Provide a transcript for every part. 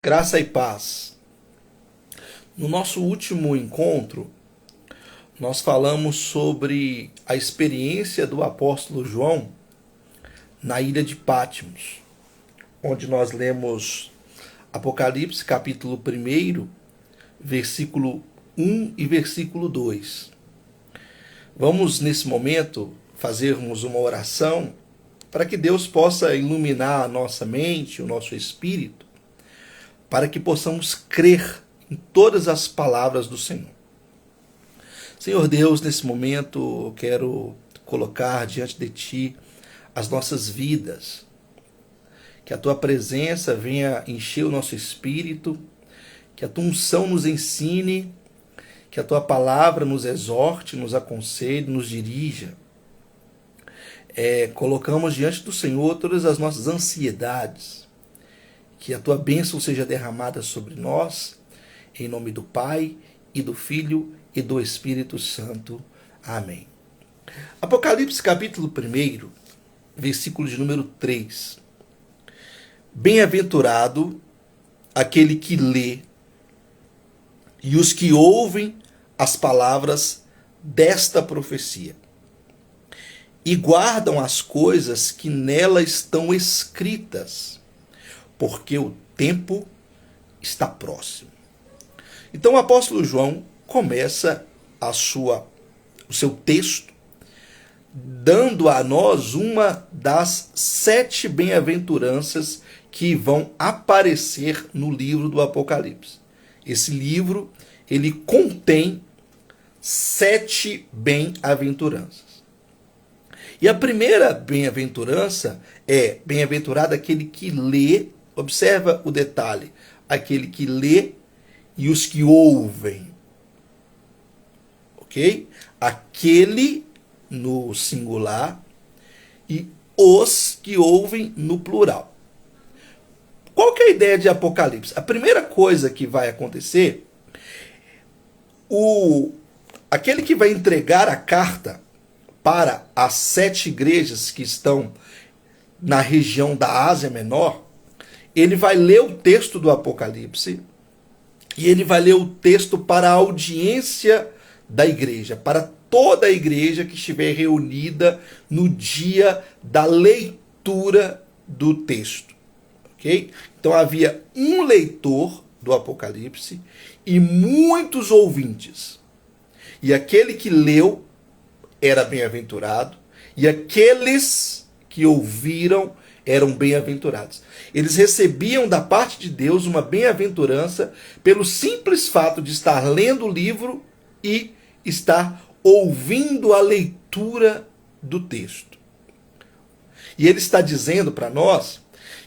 Graça e paz. No nosso último encontro, nós falamos sobre a experiência do apóstolo João na ilha de Patmos, onde nós lemos Apocalipse capítulo 1, versículo 1 e versículo 2. Vamos, nesse momento, fazermos uma oração para que Deus possa iluminar a nossa mente, o nosso espírito, para que possamos crer em todas as palavras do Senhor. Senhor Deus, nesse momento eu quero colocar diante de Ti as nossas vidas, que a Tua presença venha encher o nosso espírito, que a Tua unção nos ensine, que a Tua palavra nos exorte, nos aconselhe, nos dirija. Colocamos diante do Senhor todas as nossas ansiedades, que a Tua bênção seja derramada sobre nós, em nome do Pai, e do Filho, e do Espírito Santo. Amém. Apocalipse capítulo 1, versículo de número 3. Bem-aventurado aquele que lê e os que ouvem as palavras desta profecia e guardam as coisas que nela estão escritas, porque o tempo está próximo. Então o apóstolo João começa o seu texto dando a nós uma das 7 bem-aventuranças que vão aparecer no livro do Apocalipse. Esse livro, ele contém 7 bem-aventuranças. E a primeira bem-aventurança é: bem-aventurado aquele que lê. Observa o detalhe: aquele que lê e os que ouvem. Ok? Aquele no singular e os que ouvem no plural. Qual que é a ideia de Apocalipse? A primeira coisa que vai acontecer, aquele que vai entregar a carta para as 7 igrejas que estão na região da Ásia Menor, ele vai ler o texto do Apocalipse e ele vai ler o texto para a audiência da igreja, para toda a igreja que estiver reunida no dia da leitura do texto. Ok? Então havia um leitor do Apocalipse e muitos ouvintes. E aquele que leu era bem-aventurado, e aqueles que ouviram eram bem-aventurados. Eles recebiam da parte de Deus uma bem-aventurança pelo simples fato de estar lendo o livro e estar ouvindo a leitura do texto. E ele está dizendo para nós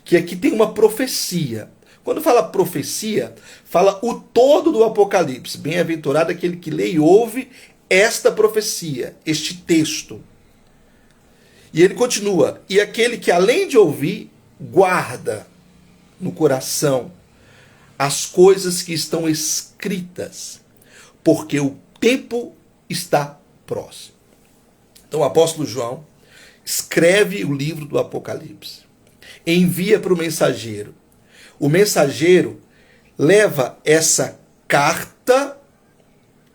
que aqui tem uma profecia. Quando fala profecia, fala o todo do Apocalipse. Bem-aventurado aquele que lê e ouve esta profecia, este texto. E ele continua: e aquele que além de ouvir, guarda no coração as coisas que estão escritas, porque o tempo está próximo. Então o apóstolo João escreve o livro do Apocalipse, envia para o mensageiro. O mensageiro leva essa carta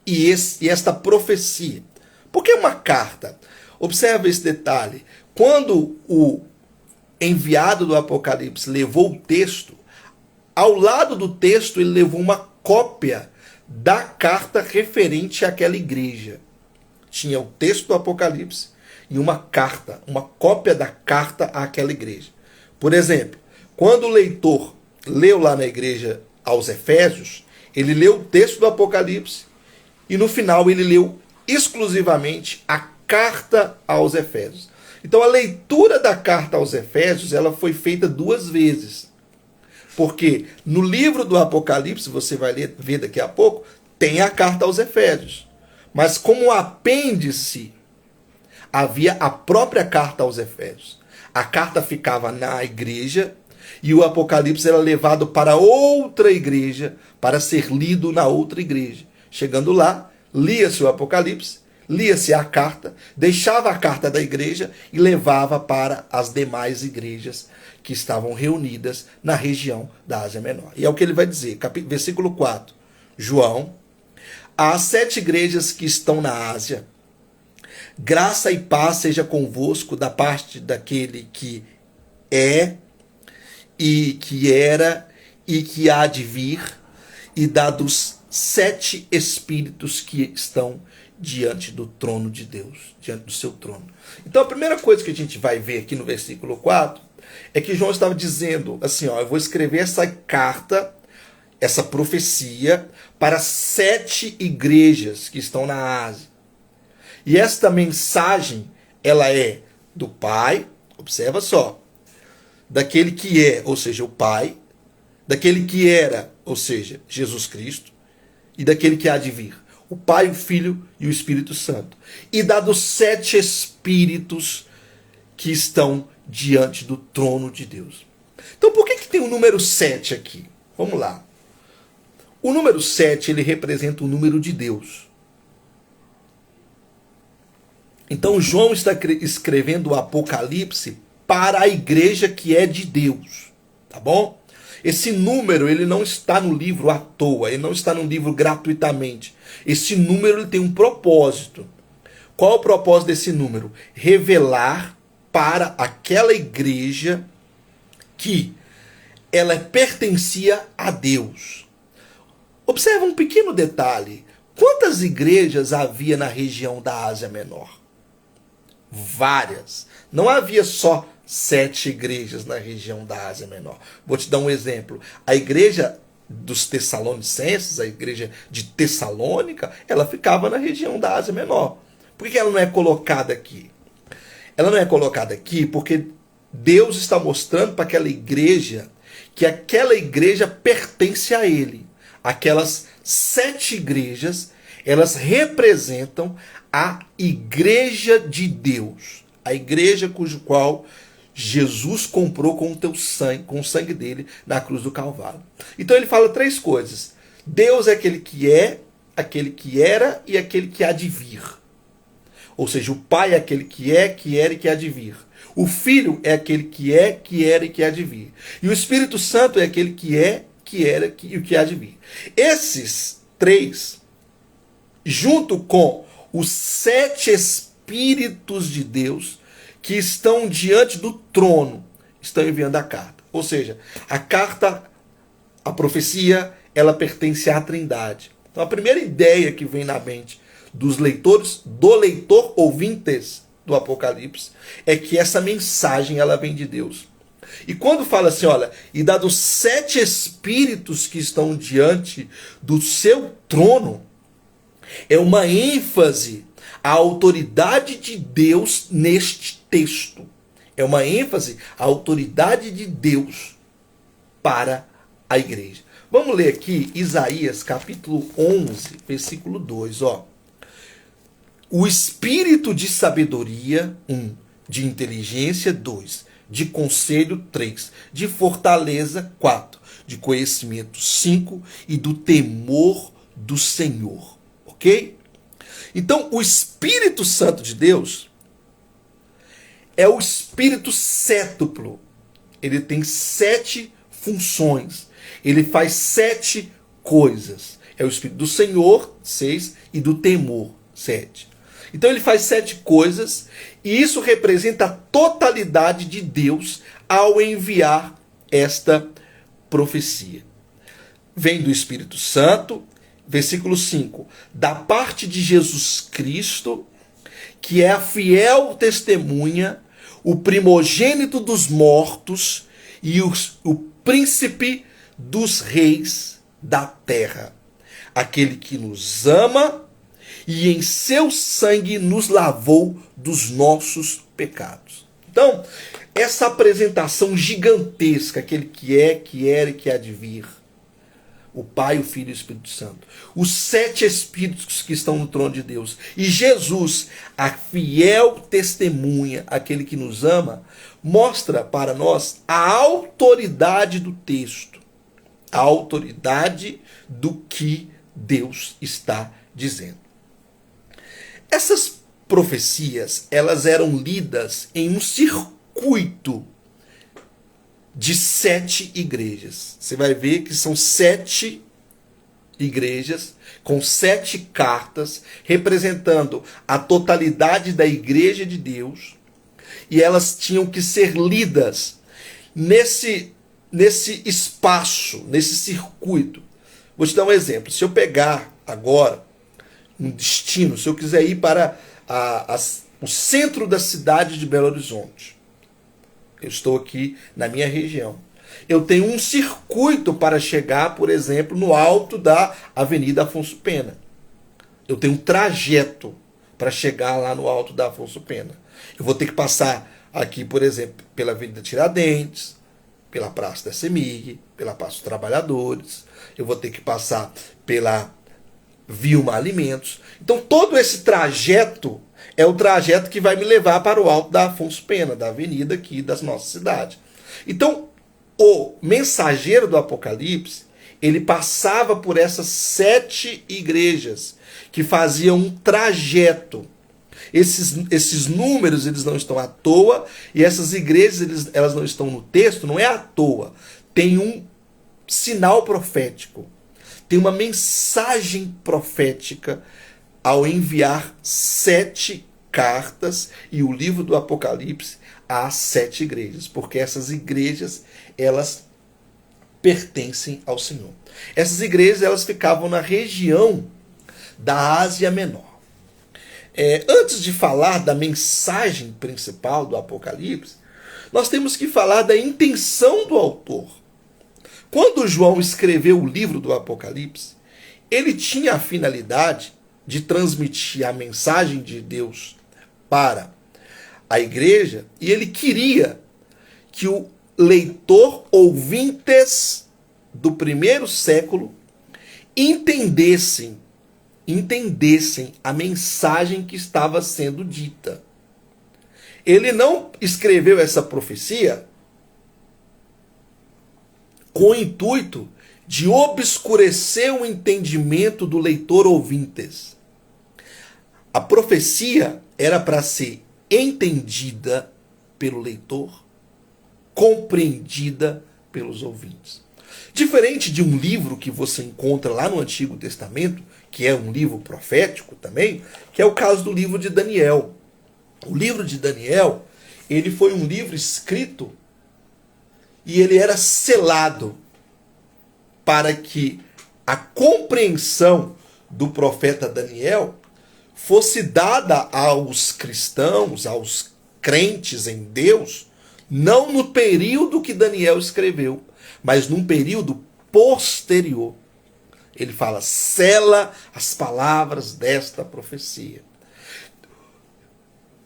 e esta profecia. Por que uma carta? Observe esse detalhe. Quando o enviado do Apocalipse levou o texto, ao lado do texto ele levou uma cópia da carta referente àquela igreja. Tinha o texto do Apocalipse e uma carta, uma cópia da carta àquela igreja. Por exemplo, quando o leitor leu lá na igreja aos Efésios, ele leu o texto do Apocalipse e no final ele leu exclusivamente a carta aos Efésios. Então a leitura da carta aos Efésios, ela foi feita 2 vezes. Porque no livro do Apocalipse, você vai ver daqui a pouco, tem a carta aos Efésios. Mas como apêndice, havia a própria carta aos Efésios. A carta ficava na igreja e o Apocalipse era levado para outra igreja para ser lido na outra igreja. Chegando lá, lia-se o Apocalipse, lia-se a carta, deixava a carta da igreja e levava para as demais igrejas que estavam reunidas na região da Ásia Menor. E é o que ele vai dizer, versículo 4. João, às 7 igrejas que estão na Ásia, graça e paz seja convosco da parte daquele que é, e que era, e que há de vir, e da dos 7 espíritos que estão diante do trono de Deus, diante do seu trono. Então a primeira coisa que a gente vai ver aqui no versículo 4 é que João estava dizendo assim, ó, eu vou escrever essa carta, essa profecia para 7 igrejas que estão na Ásia. E esta mensagem, ela é do Pai, observa só, daquele que é, ou seja, o Pai, daquele que era, ou seja, Jesus Cristo, e daquele que há de vir, o Pai, o Filho e o Espírito Santo. E da dos 7 espíritos que estão diante do trono de Deus. Então por que tem o número 7 aqui? Vamos lá. O número 7, ele representa o número de Deus. Então João está escrevendo o Apocalipse para a igreja que é de Deus. Tá bom? Esse número, ele não está no livro à toa, ele não está no livro gratuitamente. Esse número, ele tem um propósito. Qual é o propósito desse número? Revelar para aquela igreja que ela pertencia a Deus. Observa um pequeno detalhe. Quantas igrejas havia na região da Ásia Menor? Várias. Não havia só 7 igrejas na região da Ásia Menor. Vou te dar um exemplo. A igreja dos Tessalonicenses, a igreja de Tessalônica, ela ficava na região da Ásia Menor. Por que ela não é colocada aqui? Ela não é colocada aqui porque Deus está mostrando para aquela igreja que aquela igreja pertence a Ele. Aquelas 7 igrejas, elas representam a igreja de Deus. A igreja cujo qual Jesus comprou com o sangue dele na cruz do Calvário. Então ele fala 3 coisas. Deus é aquele que é, aquele que era e aquele que há de vir. Ou seja, o Pai é aquele que é, que era e que há de vir. O Filho é aquele que é, que era e que há de vir. E o Espírito Santo é aquele que é, que era e o que há de vir. Esses 3, junto com os 7 Espíritos de Deus que estão diante do trono, estão enviando a carta. Ou seja, a carta, a profecia, ela pertence à Trindade. Então a primeira ideia que vem na mente dos leitores, do leitor ouvintes do Apocalipse, é que essa mensagem ela vem de Deus. E quando fala assim, olha, e dados 7 espíritos que estão diante do seu trono, é uma ênfase à autoridade de Deus neste texto. É uma ênfase à autoridade de Deus para a igreja. Vamos ler aqui Isaías capítulo 11, versículo 2, ó. O espírito de sabedoria, 1, de inteligência, 2, de conselho, 3, de fortaleza, 4, de conhecimento, 5, e do temor do Senhor. Ok? Então, o Espírito Santo de Deus é o Espírito sétuplo. Ele tem 7 funções. Ele faz 7 coisas. É o Espírito do Senhor, 6, e do temor, 7. Então ele faz 7 coisas, e isso representa a totalidade de Deus ao enviar esta profecia. Vem do Espírito Santo, versículo 5, da parte de Jesus Cristo, que é a fiel testemunha, o primogênito dos mortos e o príncipe dos reis da terra, aquele que nos ama e em seu sangue nos lavou dos nossos pecados. Então, essa apresentação gigantesca, aquele que é, que era e que há de vir, o Pai, o Filho e o Espírito Santo, os 7 Espíritos que estão no trono de Deus, e Jesus, a fiel testemunha, aquele que nos ama, mostra para nós a autoridade do texto, a autoridade do que Deus está dizendo. Essas profecias, elas eram lidas em um circuito de 7 igrejas. Você vai ver que são 7 igrejas com 7 cartas representando a totalidade da igreja de Deus, e elas tinham que ser lidas nesse espaço, nesse circuito. Vou te dar um exemplo. Se eu pegar agora um destino, se eu quiser ir para o centro da cidade de Belo Horizonte, eu estou aqui na minha região, eu tenho um circuito para chegar, por exemplo, no alto da Avenida Afonso Pena. Eu tenho um trajeto para chegar lá no alto da Afonso Pena. Eu vou ter que passar aqui, por exemplo, pela Avenida Tiradentes, pela Praça da CEMIG, pela Praça dos Trabalhadores. Eu vou ter que passar pela Vilma Alimentos. Então, todo esse trajeto é o trajeto que vai me levar para o alto da Afonso Pena, da avenida aqui da nossa cidade. Então, o mensageiro do Apocalipse, ele passava por essas 7 igrejas que faziam um trajeto. Esses números, eles não estão à toa, e essas igrejas, elas não estão no texto, não é à toa. Tem um sinal profético, tem uma mensagem profética ao enviar 7 cartas e o livro do Apocalipse às 7 igrejas, porque essas igrejas, elas pertencem ao Senhor. Essas igrejas, elas ficavam na região da Ásia Menor. Antes de falar da mensagem principal do Apocalipse, nós temos que falar da intenção do autor. Quando João escreveu o livro do Apocalipse, ele tinha a finalidade de transmitir a mensagem de Deus para a igreja, e ele queria que o leitor, ouvintes do primeiro século, entendessem a mensagem que estava sendo dita. Ele não escreveu essa profecia com o intuito de obscurecer o entendimento do leitor ouvintes. A profecia era para ser entendida pelo leitor, compreendida pelos ouvintes. Diferente de um livro que você encontra lá no Antigo Testamento, que é um livro profético também, que é o caso do livro de Daniel. O livro de Daniel, ele foi um livro escrito e ele era selado para que a compreensão do profeta Daniel fosse dada aos cristãos, aos crentes em Deus, não no período que Daniel escreveu, mas num período posterior. Ele fala, sela as palavras desta profecia.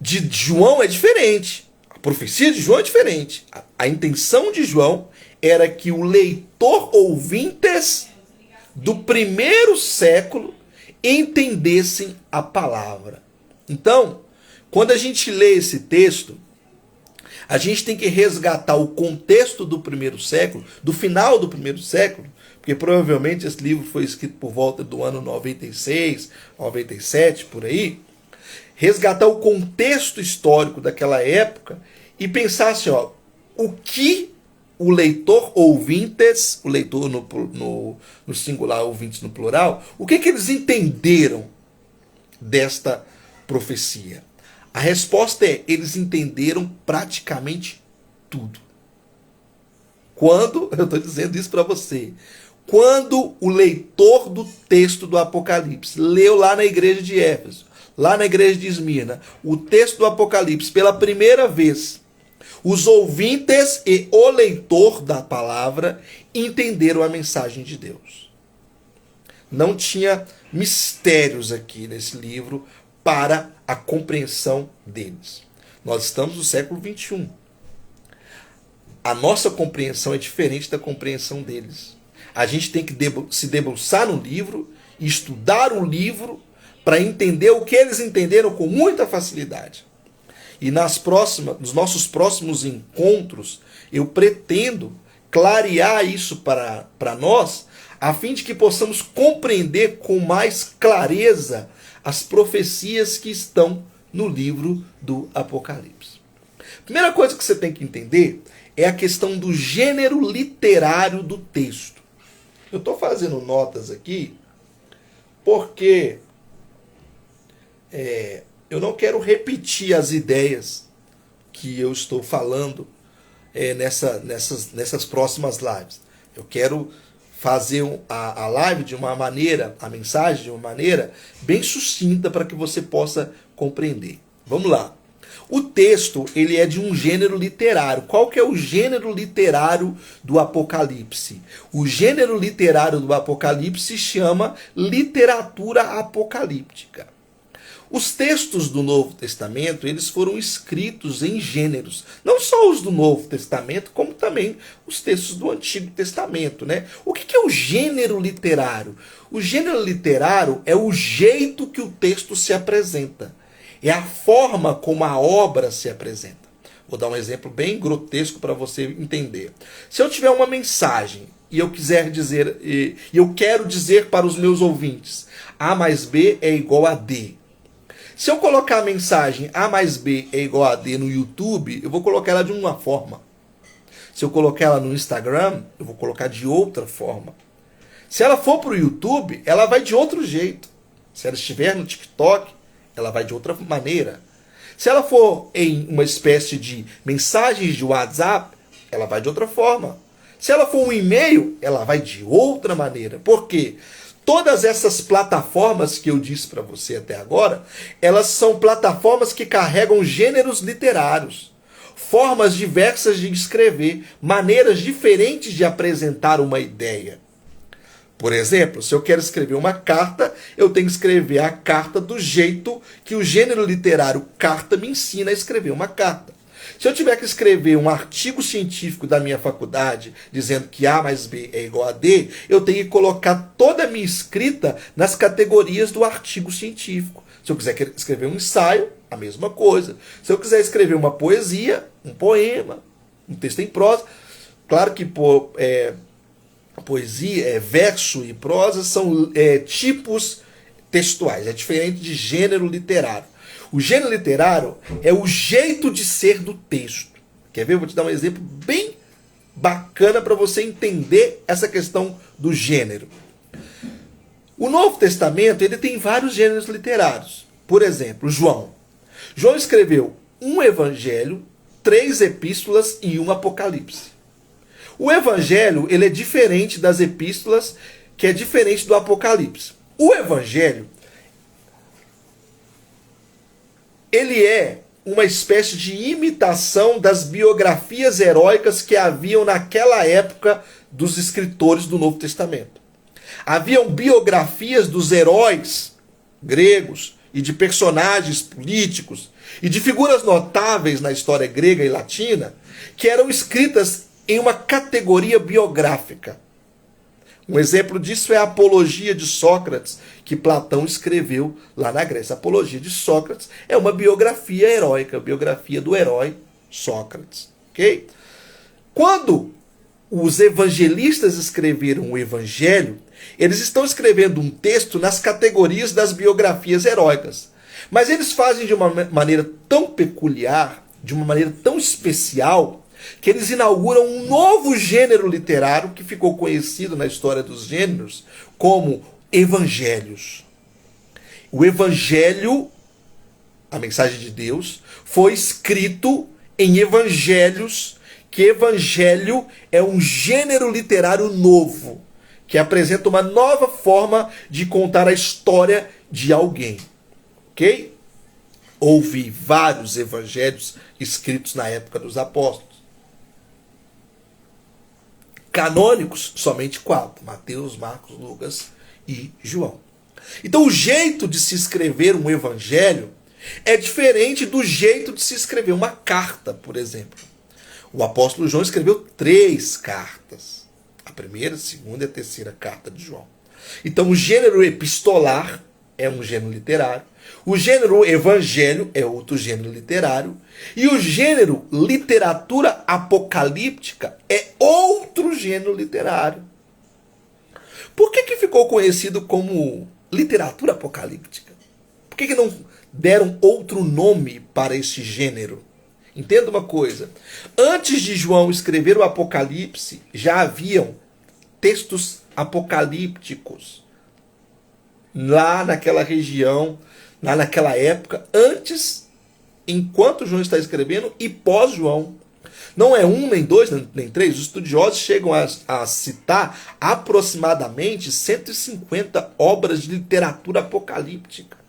De João é diferente. A profecia de João é diferente. A intenção de João era que o leitor ouvintes do primeiro século entendessem a palavra. Então, quando a gente lê esse texto, a gente tem que resgatar o contexto do primeiro século, do final do primeiro século, porque provavelmente esse livro foi escrito por volta do ano 96, 97, por aí. Resgatar o contexto histórico daquela época e pensar assim, o que o leitor ouvintes, o leitor no singular, ouvintes no plural, o que eles entenderam desta profecia? A resposta é, eles entenderam praticamente tudo. Quando, eu estou dizendo isso para você, quando o leitor do texto do Apocalipse leu lá na igreja de Éfeso, lá na igreja de Esmirna, o texto do Apocalipse pela primeira vez, os ouvintes e o leitor da palavra entenderam a mensagem de Deus. Não tinha mistérios aqui nesse livro para a compreensão deles. Nós estamos no século XXI. A nossa compreensão é diferente da compreensão deles. A gente tem que se debruçar no livro, estudar o livro, para entender o que eles entenderam com muita facilidade. E nos nossos próximos encontros, eu pretendo clarear isso para nós, a fim de que possamos compreender com mais clareza as profecias que estão no livro do Apocalipse. Primeira coisa que você tem que entender é a questão do gênero literário do texto. Eu estou fazendo notas aqui porque eu não quero repetir as ideias que eu estou falando nessas próximas lives. Eu quero fazer a live de uma maneira, a mensagem de uma maneira bem sucinta para que você possa compreender. Vamos lá. O texto, ele é de um gênero literário. Qual que é o gênero literário do Apocalipse? O gênero literário do Apocalipse se chama literatura apocalíptica. Os textos do Novo Testamento, eles foram escritos em gêneros. Não só os do Novo Testamento, como também os textos do Antigo Testamento, né? O que é o gênero literário? O gênero literário é o jeito que o texto se apresenta. É a forma como a obra se apresenta. Vou dar um exemplo bem grotesco para você entender. Se eu tiver uma mensagem e eu quiser dizer, e eu quero dizer para os meus ouvintes, A mais B é igual a D. Se eu colocar a mensagem A mais B é igual a D no YouTube, eu vou colocar ela de uma forma. Se eu colocar ela no Instagram, eu vou colocar de outra forma. Se ela for para o YouTube, ela vai de outro jeito. Se ela estiver no TikTok, ela vai de outra maneira. Se ela for em uma espécie de mensagens de WhatsApp, ela vai de outra forma. Se ela for um e-mail, ela vai de outra maneira. Por quê? Todas essas plataformas que eu disse para você até agora, elas são plataformas que carregam gêneros literários, formas diversas de escrever, maneiras diferentes de apresentar uma ideia. Por exemplo, se eu quero escrever uma carta, eu tenho que escrever a carta do jeito que o gênero literário carta me ensina a escrever uma carta. Se eu tiver que escrever um artigo científico da minha faculdade dizendo que A mais B é igual a D, eu tenho que colocar toda a minha escrita nas categorias do artigo científico. Se eu quiser escrever um ensaio, a mesma coisa. Se eu quiser escrever uma poesia, um poema, um texto em prosa, claro que poesia, verso e prosa são tipos textuais, é diferente de gênero literário. O gênero literário é o jeito de ser do texto. Quer ver? Eu vou te dar um exemplo bem bacana para você entender essa questão do gênero. O Novo Testamento ele tem vários gêneros literários. Por exemplo, João. João escreveu um evangelho, 3 epístolas e um apocalipse. O evangelho ele é diferente das epístolas, que é diferente do apocalipse. O evangelho ele é uma espécie de imitação das biografias heróicas que haviam naquela época dos escritores do Novo Testamento. Haviam biografias dos heróis gregos e de personagens políticos e de figuras notáveis na história grega e latina que eram escritas em uma categoria biográfica. Um exemplo disso é a Apologia de Sócrates, que Platão escreveu lá na Grécia. A Apologia de Sócrates é uma biografia heróica, a biografia do herói Sócrates. Okay? Quando os evangelistas escreveram o Evangelho, eles estão escrevendo um texto nas categorias das biografias heróicas. Mas eles fazem de uma maneira tão peculiar, de uma maneira tão especial, que eles inauguram um novo gênero literário que ficou conhecido na história dos gêneros como evangelhos. O evangelho, a mensagem de Deus, foi escrito em evangelhos, que evangelho é um gênero literário novo, que apresenta uma nova forma de contar a história de alguém. Ok? Houve vários evangelhos escritos na época dos apóstolos. Canônicos, somente 4. Mateus, Marcos, Lucas e João. Então o jeito de se escrever um evangelho é diferente do jeito de se escrever uma carta, por exemplo. O apóstolo João escreveu 3 cartas. A primeira, a segunda e a terceira carta de João. Então o gênero epistolar é um gênero literário. O gênero evangelho é outro gênero literário. E o gênero literatura apocalíptica é outro gênero literário. Por que ficou conhecido como literatura apocalíptica? Por que não deram outro nome para este gênero? Entenda uma coisa. Antes de João escrever o Apocalipse, já haviam textos apocalípticos lá naquela região, lá naquela época, antes, enquanto João está escrevendo e pós-João. Não é um, nem dois, nem três. Os estudiosos chegam a citar aproximadamente 150 obras de literatura apocalíptica.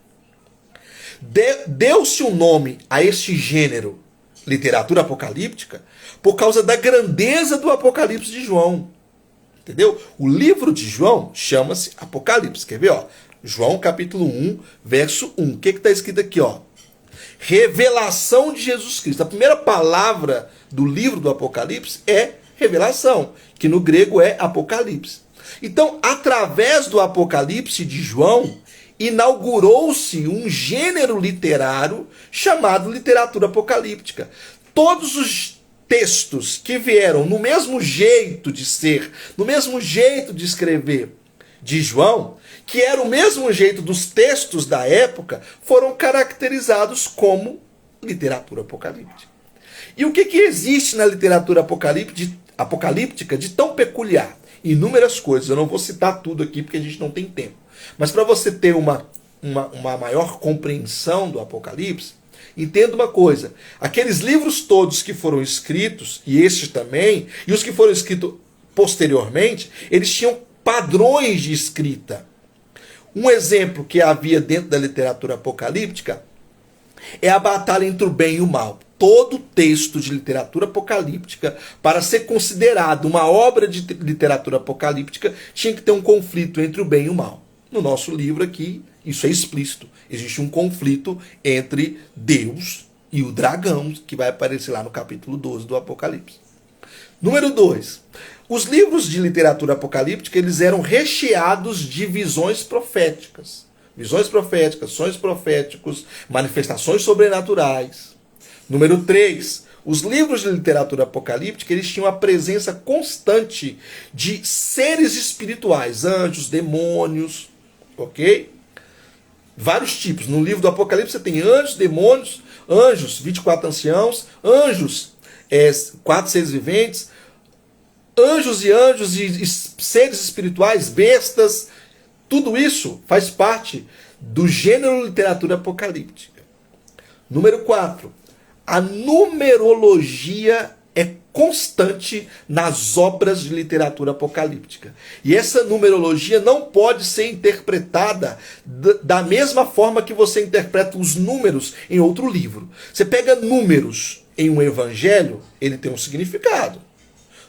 Deu-se um nome a este gênero, literatura apocalíptica, por causa da grandeza do Apocalipse de João. Entendeu? O livro de João chama-se Apocalipse. Quer ver? Ó? João capítulo 1, verso 1. O que está escrito aqui? Ó? Revelação de Jesus Cristo. A primeira palavra do livro do Apocalipse é revelação, que no grego é Apocalipse. Então, através do Apocalipse de João, inaugurou-se um gênero literário chamado literatura apocalíptica. Todos os textos que vieram no mesmo jeito de ser, no mesmo jeito de escrever de João, que era o mesmo jeito dos textos da época, foram caracterizados como literatura apocalíptica. E o que existe na literatura apocalíptica de tão peculiar? Inúmeras coisas, eu não vou citar tudo aqui porque a gente não tem tempo. Mas para você ter uma maior compreensão do Apocalipse, entenda uma coisa: aqueles livros todos que foram escritos, e este também, e os que foram escritos posteriormente, eles tinham padrões de escrita. Um exemplo que havia dentro da literatura apocalíptica é a batalha entre o bem e o mal. Todo texto de literatura apocalíptica, para ser considerado uma obra de literatura apocalíptica, tinha que ter um conflito entre o bem e o mal. No nosso livro aqui, isso é explícito. Existe um conflito entre Deus e o dragão, que vai aparecer lá no capítulo 12 do Apocalipse. Número 2. Os livros de literatura apocalíptica, eles eram recheados de visões proféticas. Visões proféticas, sonhos proféticos, manifestações sobrenaturais. Número 3. Os livros de literatura apocalíptica, eles tinham a presença constante de seres espirituais, anjos, demônios, ok? Vários tipos. No livro do Apocalipse você tem anjos, demônios, anjos, 24 anciãos, anjos, 4 seres viventes, anjos e seres espirituais, bestas. Tudo isso faz parte do gênero literatura apocalíptica. Número 4. A numerologia é constante nas obras de literatura apocalíptica. E essa numerologia não pode ser interpretada da mesma forma que você interpreta os números em outro livro. Você pega números em um evangelho, ele tem um significado.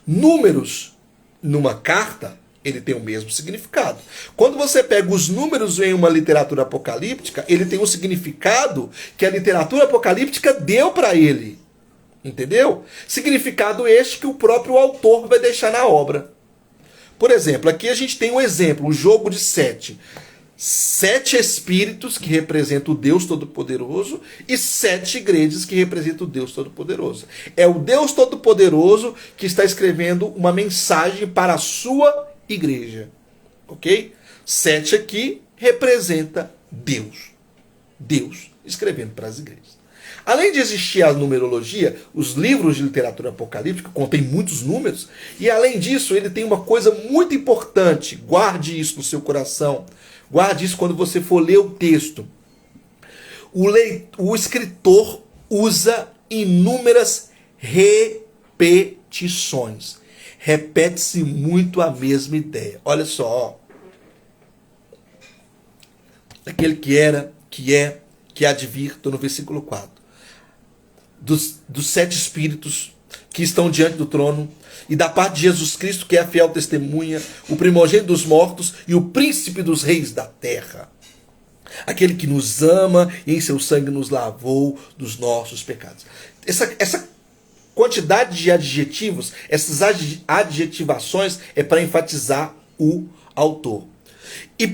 Números numa carta, ele tem o mesmo significado. Quando você pega os números em uma literatura apocalíptica, ele tem um significado que a literatura apocalíptica deu para ele. Entendeu? Significado este que o próprio autor vai deixar na obra. Por exemplo, aqui a gente tem um exemplo, o jogo de 7. 7 espíritos que representam o Deus Todo-Poderoso e 7 igrejas que representam o Deus Todo-Poderoso. É o Deus Todo-Poderoso que está escrevendo uma mensagem para a sua igreja. Ok? 7 aqui representa Deus. Deus escrevendo para as igrejas. Além de existir a numerologia, os livros de literatura apocalíptica contêm muitos números, e além disso, ele tem uma coisa muito importante. Guarde isso no seu coração. Guarde isso quando você for ler o texto. O escritor usa inúmeras repetições. Repete-se muito a mesma ideia. Olha só. Aquele que era, que é, que há de vir, estou no versículo 4. Dos 7 espíritos que estão diante do trono, e da parte de Jesus Cristo, que é a fiel testemunha, o primogênito dos mortos e o príncipe dos reis da terra. Aquele que nos ama e em seu sangue nos lavou dos nossos pecados. Essa quantidade de adjetivos, essas adjetivações é para enfatizar o autor. E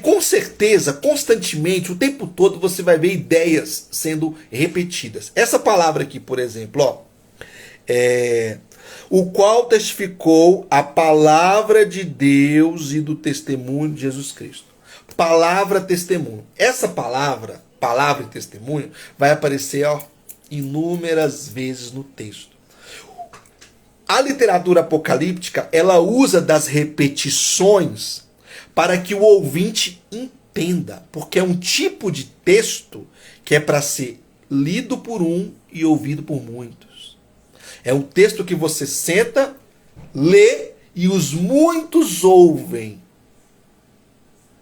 com certeza, constantemente, o tempo todo, você vai ver ideias sendo repetidas. Essa palavra aqui, por exemplo, ó, o qual testificou a palavra de Deus e do testemunho de Jesus Cristo. palavra testemunho. Essa palavra e testemunho, vai aparecer inúmeras vezes no texto. A literatura apocalíptica, ela usa das repetições para que o ouvinte entenda, porque é um tipo de texto que é para ser lido por um e ouvido por muitos. É um texto que você senta, lê e os muitos ouvem.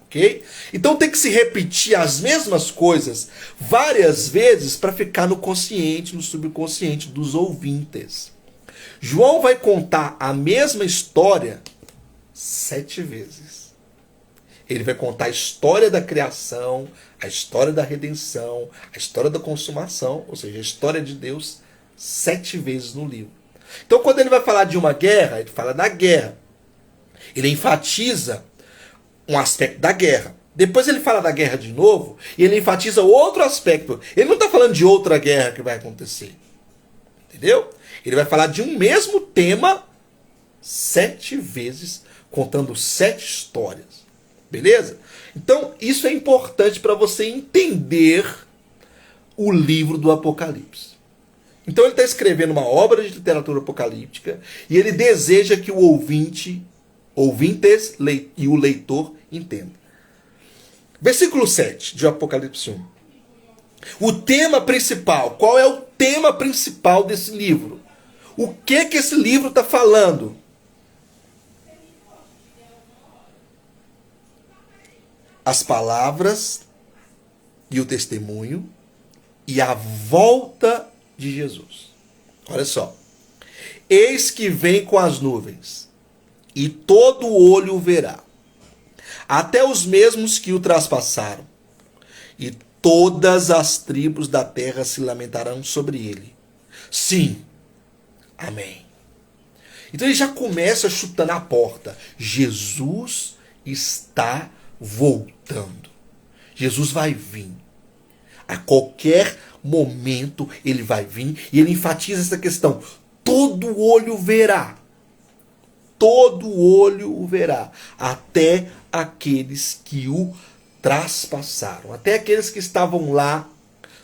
Ok? Então tem que se repetir as mesmas coisas várias vezes para ficar no consciente, no subconsciente dos ouvintes. João vai contar a mesma história 7 vezes. Ele vai contar a história da criação, a história da redenção, a história da consumação, ou seja, a história de Deus 7 vezes no livro. Então quando ele vai falar de uma guerra, ele fala da guerra. Ele enfatiza um aspecto da guerra. Depois ele fala da guerra de novo e ele enfatiza outro aspecto. Ele não está falando de outra guerra que vai acontecer. Entendeu? Ele vai falar de um mesmo tema 7 vezes, contando 7 histórias. Beleza? Então, isso é importante para você entender o livro do Apocalipse. Então, ele está escrevendo uma obra de literatura apocalíptica e ele deseja que o ouvintes e o leitor entenda. Versículo 7 de Apocalipse 1. O tema principal. Qual é o tema principal desse livro? O que esse livro está falando? As palavras e o testemunho e a volta de Jesus. Olha só. Eis que vem com as nuvens, e todo olho o verá, até os mesmos que o traspassaram, e todas as tribos da terra se lamentarão sobre ele. Sim, amém. Então ele já começa chutando a porta. Jesus está voltando. Jesus vai vir. A qualquer momento ele vai vir e ele enfatiza essa questão. Todo olho verá. Todo olho o verá. Até aqueles que o traspassaram. Até aqueles que estavam lá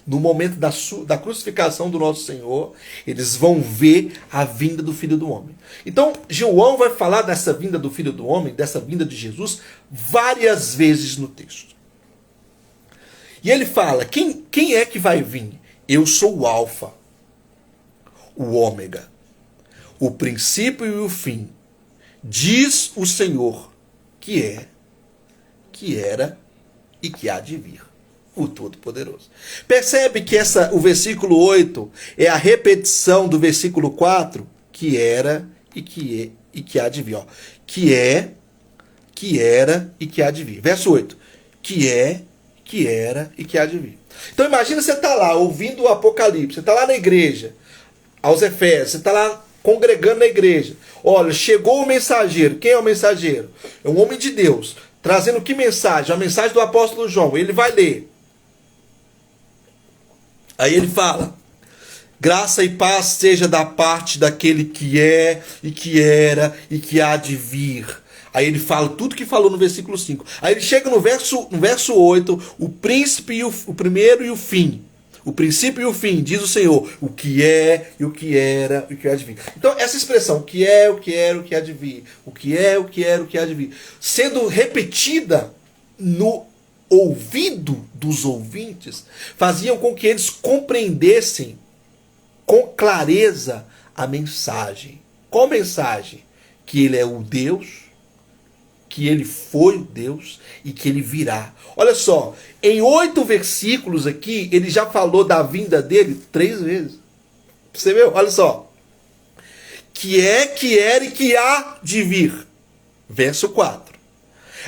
no momento da crucificação do nosso Senhor, eles vão ver a vinda do Filho do Homem. Então, João vai falar dessa vinda do Filho do Homem, dessa vinda de Jesus, várias vezes no texto. E ele fala, quem é que vai vir? Eu sou o Alfa, o Ômega, o princípio e o fim, diz o Senhor, que é, que era e que há de vir. O Todo-Poderoso. Percebe que o versículo 8 é a repetição do versículo 4, que era e que há de vir. Ó. Que é, que era e que há de vir. Verso 8. Que é, que era e que há de vir. Então imagina você está lá ouvindo o Apocalipse, você está lá na igreja, aos Efésios, você está lá congregando na igreja. Olha, chegou o mensageiro. Quem é o mensageiro? É um homem de Deus. Trazendo que mensagem? A mensagem do apóstolo João. Ele vai ler. Aí ele fala, graça e paz seja da parte daquele que é, e que era, e que há de vir. Aí ele fala tudo que falou no versículo 5. Aí ele chega no verso 8, o príncipe, o primeiro e o fim. O princípio e o fim, diz o Senhor, o que é, e o que era, e o que há de vir. Então essa expressão, o que é, o que era, o que há de vir, o que é, o que era, o que há de vir, sendo repetida no ouvido dos ouvintes, faziam com que eles compreendessem com clareza a mensagem. Qual mensagem? Que ele é o Deus, que ele foi o Deus e que ele virá. Olha só, em 8 versículos aqui, ele já falou da vinda dele 3 vezes. Você viu? Olha só. Que é, que era e que há de vir. Verso 4.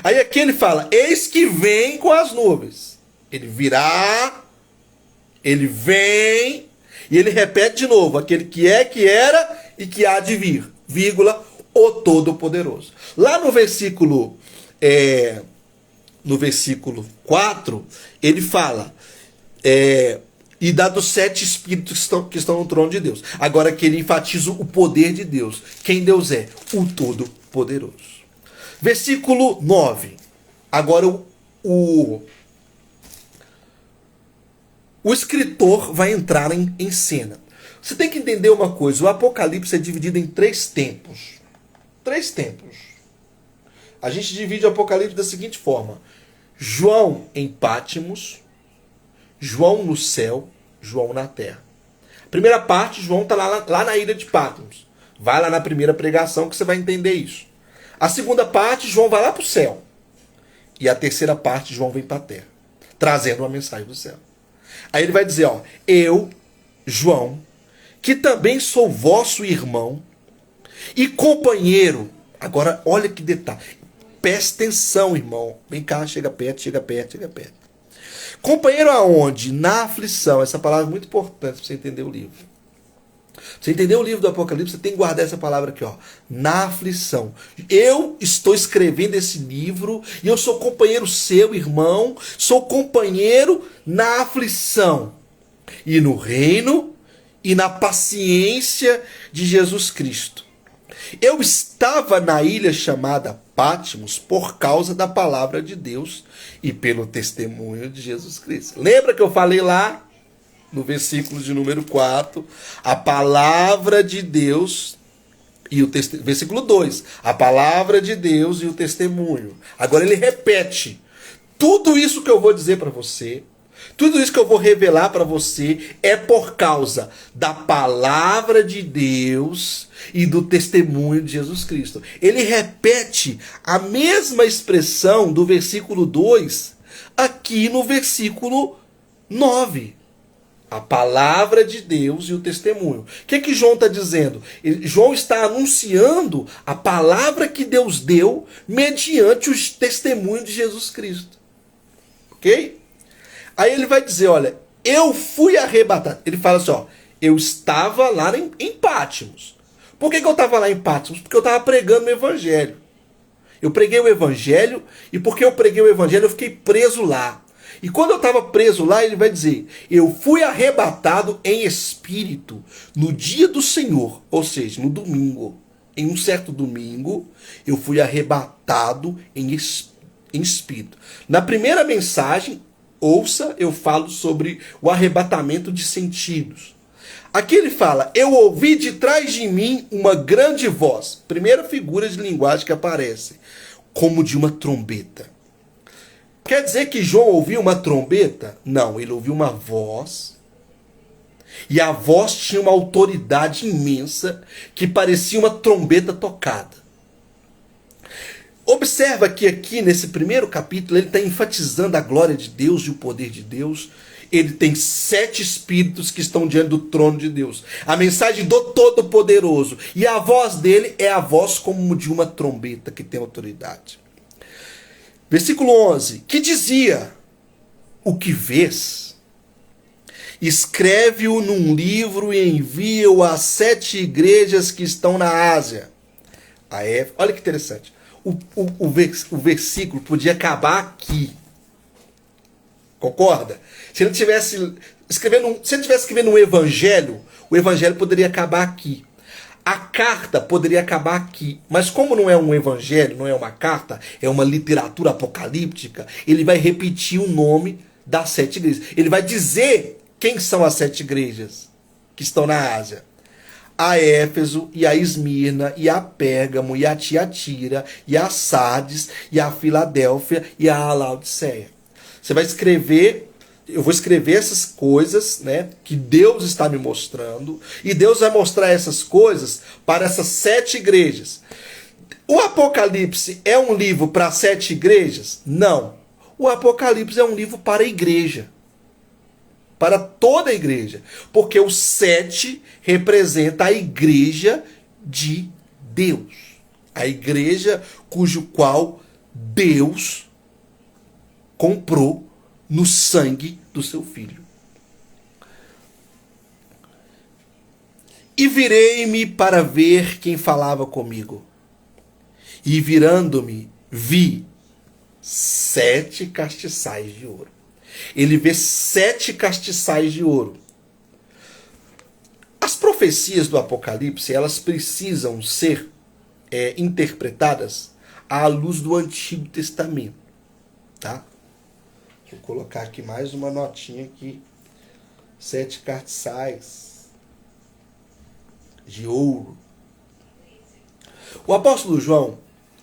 Aí aqui ele fala, eis que vem com as nuvens. Ele virá, ele vem, e ele repete de novo, aquele que é, que era e que há de vir, vírgula, o Todo-Poderoso. Lá no versículo 4, ele fala, e dá dos 7 espíritos que estão no trono de Deus. Agora que ele enfatiza o poder de Deus. Quem Deus é? O Todo-Poderoso. Versículo 9. Agora o escritor vai entrar em cena. Você tem que entender uma coisa, o Apocalipse é dividido em 3 tempos. 3 tempos. A gente divide o Apocalipse da seguinte forma: João em Patmos, João no céu, João na terra. Primeira parte, João está lá na ilha de Patmos. Vai lá na primeira pregação que você vai entender isso. A segunda parte, João vai lá para o céu. E a terceira parte, João vem para a terra, trazendo uma mensagem do céu. Aí ele vai dizer, ó, eu, João, que também sou vosso irmão e companheiro. Agora, olha que detalhe. Presta atenção, irmão. Vem cá, chega perto, chega perto, chega perto. Companheiro aonde? Na aflição. Essa palavra é muito importante para você entender o livro. Pra você entender o livro do Apocalipse, você tem que guardar essa palavra aqui, ó. Na aflição. Eu estou escrevendo esse livro e eu sou companheiro seu, irmão. Sou companheiro na aflição. E no reino e na paciência de Jesus Cristo. Eu estava na ilha chamada Patmos por causa da palavra de Deus e pelo testemunho de Jesus Cristo. Lembra que eu falei lá no versículo de número 4, a palavra de Deus e o testemunho. Versículo 2, a palavra de Deus e o testemunho. Agora ele repete, tudo isso que eu vou dizer para você, tudo isso que eu vou revelar para você é por causa da palavra de Deus e do testemunho de Jesus Cristo. Ele repete a mesma expressão do versículo 2 aqui no versículo 9. A palavra de Deus e o testemunho. O que João está dizendo? João está anunciando a palavra que Deus deu mediante o testemunho de Jesus Cristo. Ok? Aí ele vai dizer, olha, eu fui arrebatado. Ele fala assim, ó, eu estava lá em Patmos. Por que eu estava lá em Patmos? Porque eu estava pregando o evangelho. Eu preguei o evangelho e porque eu preguei o evangelho eu fiquei preso lá. E quando eu estava preso lá, ele vai dizer, eu fui arrebatado em espírito no dia do Senhor, ou seja, no domingo. Em um certo domingo, eu fui arrebatado em espírito. Na primeira mensagem, ouça, eu falo sobre o arrebatamento de sentidos. Aqui ele fala, eu ouvi de trás de mim uma grande voz. Primeira figura de linguagem que aparece, como de uma trombeta. Quer dizer que João ouviu uma trombeta? Não, ele ouviu uma voz. E a voz tinha uma autoridade imensa que parecia uma trombeta tocada. Observa que aqui nesse primeiro capítulo ele está enfatizando a glória de Deus e o poder de Deus. Ele tem 7 espíritos que estão diante do trono de Deus. A mensagem do Todo-Poderoso. E a voz dele é a voz como de uma trombeta que tem autoridade. Versículo 11. Que dizia, o que vês, escreve-o num livro e envia-o às 7 igrejas que estão na Ásia. Olha que interessante. O versículo podia acabar aqui. Concorda? Se ele estivesse escrevendo um evangelho, o evangelho poderia acabar aqui. A carta poderia acabar aqui. Mas como não é um evangelho, não é uma carta, é uma literatura apocalíptica, ele vai repetir o nome das 7 igrejas. Ele vai dizer quem são as 7 igrejas que estão na Ásia. A Éfeso, e a Esmirna, e a Pérgamo, e a Tiatira, e a Sardes, e a Filadélfia, e a Laodiceia. Você vai escrever, eu vou escrever essas coisas, né, que Deus está me mostrando, e Deus vai mostrar essas coisas para essas 7 igrejas. O Apocalipse é um livro para 7 igrejas? Não. O Apocalipse é um livro para a igreja. Para toda a igreja. Porque o 7 representa a igreja de Deus. A igreja cujo qual Deus comprou no sangue do seu filho. E virei-me para ver quem falava comigo. E virando-me, vi 7 castiçais de ouro. Ele vê 7 castiçais de ouro. As profecias do Apocalipse, elas precisam ser interpretadas à luz do Antigo Testamento. Tá? Vou colocar aqui mais uma notinha aqui. 7 cartiçais de ouro. O apóstolo João,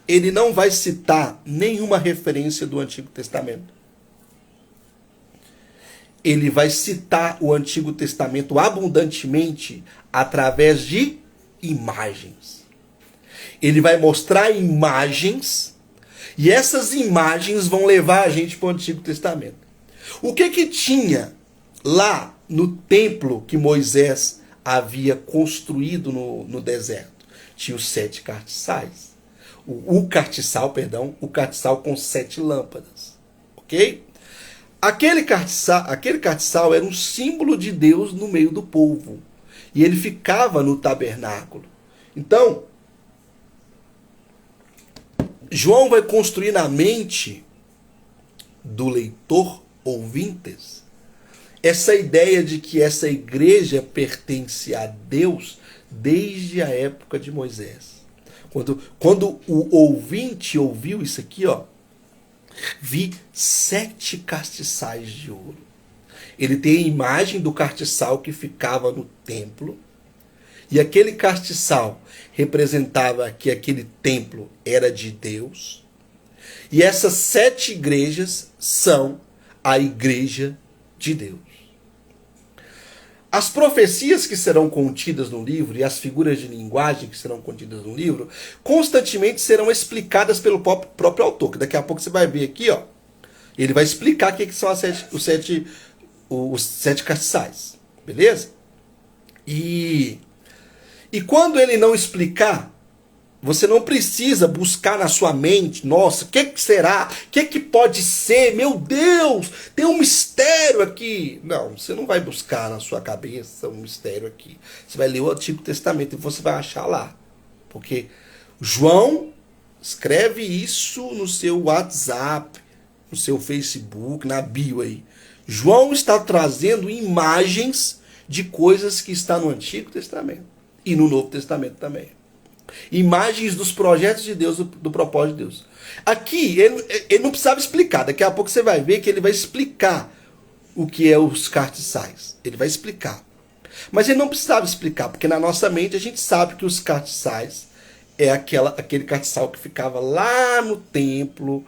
ele não vai citar nenhuma referência do Antigo Testamento. Ele vai citar o Antigo Testamento abundantemente através de imagens. Ele vai mostrar imagens e essas imagens vão levar a gente para o Antigo Testamento. O que tinha lá no templo que Moisés havia construído no deserto? Tinha os 7 cartiçais. O cartiçal com 7 lâmpadas. Ok? Aquele cartiçal era um símbolo de Deus no meio do povo. E ele ficava no tabernáculo. Então, João vai construir na mente do leitor, ouvintes, essa ideia de que essa igreja pertence a Deus desde a época de Moisés. Quando o ouvinte ouviu isso aqui, ó, vi 7 castiçais de ouro. Ele tem a imagem do castiçal que ficava no templo. E aquele castiçal representava que aquele templo era de Deus. E essas 7 igrejas são a igreja de Deus. As profecias que serão contidas no livro e as figuras de linguagem que serão contidas no livro constantemente serão explicadas pelo próprio autor, que daqui a pouco você vai ver aqui, ó. Ele vai explicar o que são os 7 castiçais, beleza? E quando ele não explicar, você não precisa buscar na sua mente, nossa, o que será? O que pode ser? Meu Deus, tem um mistério aqui. Não, você não vai buscar na sua cabeça um mistério aqui. Você vai ler o Antigo Testamento e você vai achar lá. Porque João escreve isso no seu WhatsApp, no seu Facebook, na bio aí. João está trazendo imagens de coisas que estão no Antigo Testamento e no Novo Testamento também. Imagens dos projetos de Deus, do propósito de Deus. Aqui, ele não precisava explicar. Daqui a pouco você vai ver que ele vai explicar o que é os castiçais. Ele vai explicar. Mas ele não precisava explicar, porque na nossa mente a gente sabe que os castiçais é aquele castiçal que ficava lá no templo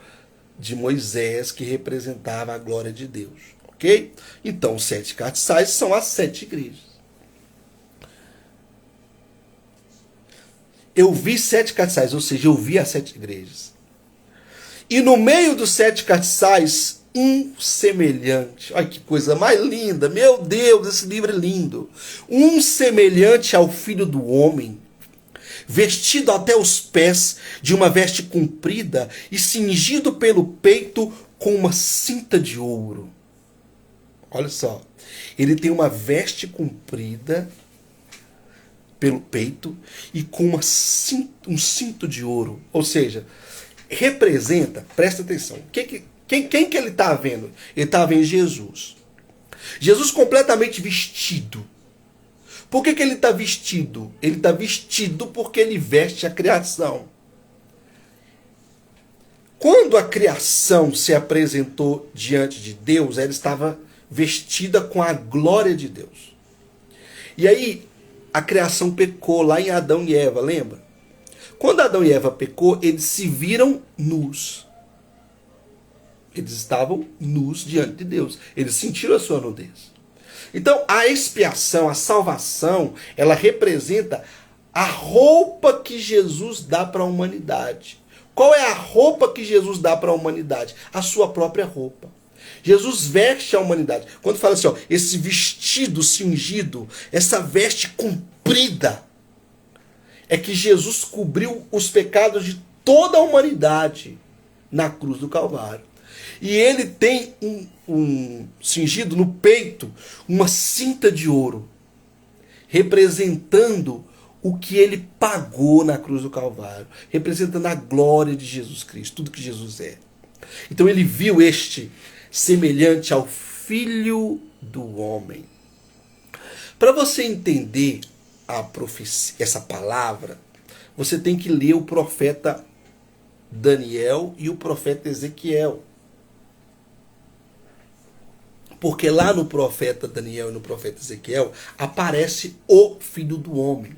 de Moisés, que representava a glória de Deus. Ok? Então, os 7 castiçais são as 7 igrejas. Eu vi 7 castiçais, ou seja, eu vi as 7 igrejas. E no meio dos 7 castiçais, um semelhante. Olha que coisa mais linda. Meu Deus, esse livro é lindo. Um semelhante ao Filho do Homem, vestido até os pés de uma veste comprida e cingido pelo peito com uma cinta de ouro. Olha só. Ele tem uma veste comprida pelo peito e com um cinto de ouro. Ou seja, representa, presta atenção, quem que ele está vendo? Ele está vendo Jesus. Jesus completamente vestido. Por que ele está vestido? Ele está vestido porque ele veste a criação. Quando a criação se apresentou diante de Deus, ela estava vestida com a glória de Deus. E aí, a criação pecou lá em Adão e Eva, lembra? Quando Adão e Eva pecou, eles se viram nus. Eles estavam nus diante de Deus. Eles sentiram a sua nudez. Então, a expiação, a salvação, ela representa a roupa que Jesus dá para a humanidade. Qual é a roupa que Jesus dá para a humanidade? A sua própria roupa. Jesus veste a humanidade. Quando fala assim, ó, esse vestido cingido, essa veste comprida, é que Jesus cobriu os pecados de toda a humanidade na cruz do Calvário. E ele tem um cingido no peito, uma cinta de ouro, representando o que ele pagou na cruz do Calvário, representando a glória de Jesus Cristo, tudo que Jesus é. Então ele viu este semelhante ao Filho do Homem. Para você entender a profecia, essa palavra, você tem que ler o profeta Daniel e o profeta Ezequiel. Porque lá no profeta Daniel e no profeta Ezequiel aparece o Filho do Homem.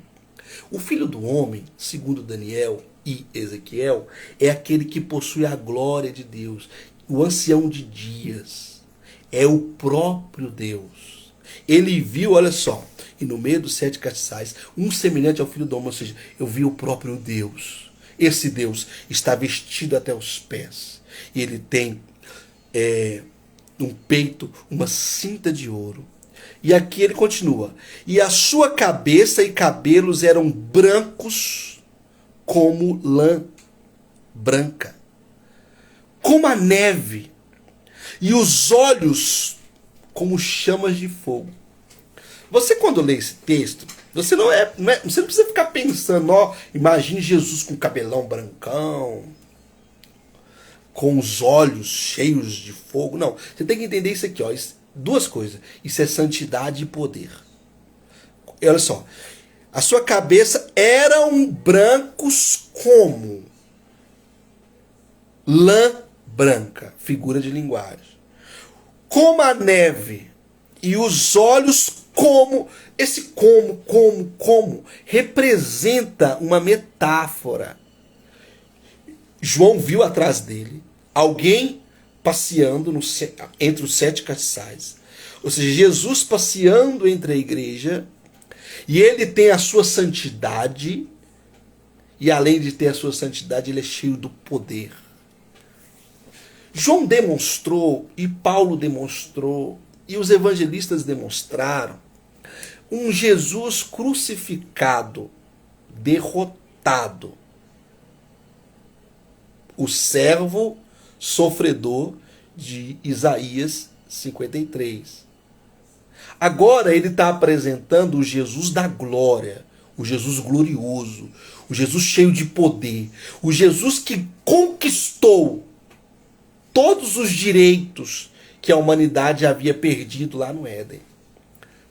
O Filho do Homem, segundo Daniel e Ezequiel, é aquele que possui a glória de Deus, o ancião de dias. É o próprio Deus. Ele viu, olha só, e no meio dos 7 castiçais, um semelhante ao Filho do Homem, ou seja, eu vi o próprio Deus. Esse Deus está vestido até os pés. E ele tem um peito, uma cinta de ouro. E aqui ele continua. E a sua cabeça e cabelos eram brancos como lã branca, como a neve, e os olhos como chamas de fogo. Você, quando lê esse texto, você você não precisa ficar pensando, ó, imagine Jesus com cabelão brancão, com os olhos cheios de fogo. Não, você tem que entender isso aqui, ó, duas coisas. Isso é santidade e poder. E olha só, a sua cabeça eram brancos como lã branca, figura de linguagem, como a neve, e os olhos como. Esse como representa uma metáfora. João viu atrás dele alguém passeando entre os 7 castiçais. Ou seja, Jesus passeando entre a igreja, e ele tem a sua santidade, e além de ter a sua santidade, ele é cheio do poder. João demonstrou, e Paulo demonstrou, e os evangelistas demonstraram, um Jesus crucificado, derrotado. O servo sofredor de Isaías 53. Agora ele está apresentando o Jesus da glória, o Jesus glorioso, o Jesus cheio de poder, o Jesus que conquistou todos os direitos que a humanidade havia perdido lá no Éden.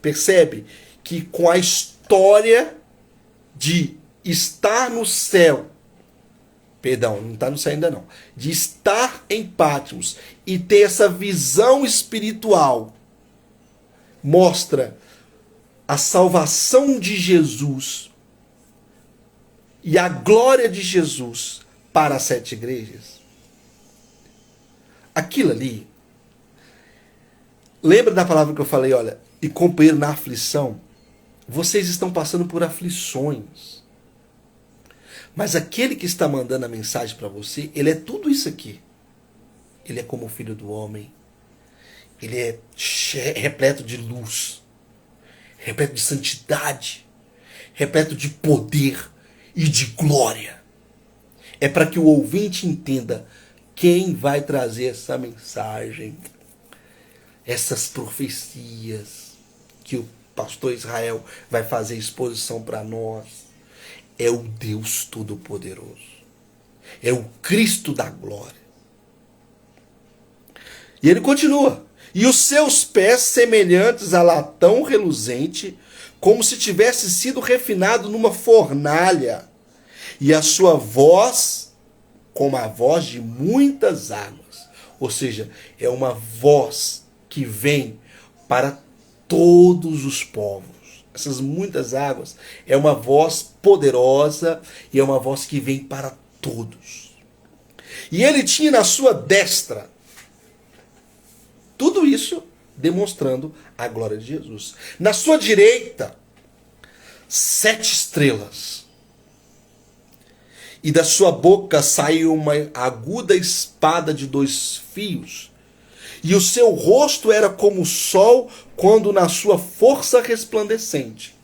Percebe que com a história de estar no céu, perdão, não está no céu ainda não, de estar em Patmos e ter essa visão espiritual, mostra a salvação de Jesus e a glória de Jesus para as 7 igrejas. Aquilo ali, lembra da palavra que eu falei, olha, e companheiro na aflição? Vocês estão passando por aflições. Mas aquele que está mandando a mensagem para você, ele é tudo isso aqui. Ele é como o Filho do Homem. Ele é repleto de luz, repleto de santidade, repleto de poder e de glória. É para que o ouvinte entenda quem vai trazer essa mensagem, essas profecias que o pastor Israel vai fazer exposição para nós. É o Deus Todo-Poderoso. É o Cristo da glória. E ele continua. E os seus pés semelhantes a latão reluzente, como se tivesse sido refinado numa fornalha. E a sua voz, como a voz de muitas águas. Ou seja, é uma voz que vem para todos os povos. Essas muitas águas é uma voz poderosa e é uma voz que vem para todos. E ele tinha na sua destra tudo isso demonstrando a glória de Jesus. Na sua direita, 7 estrelas. E da sua boca saiu uma aguda espada de 2 fios. E o seu rosto era como o sol quando na sua força resplandecente.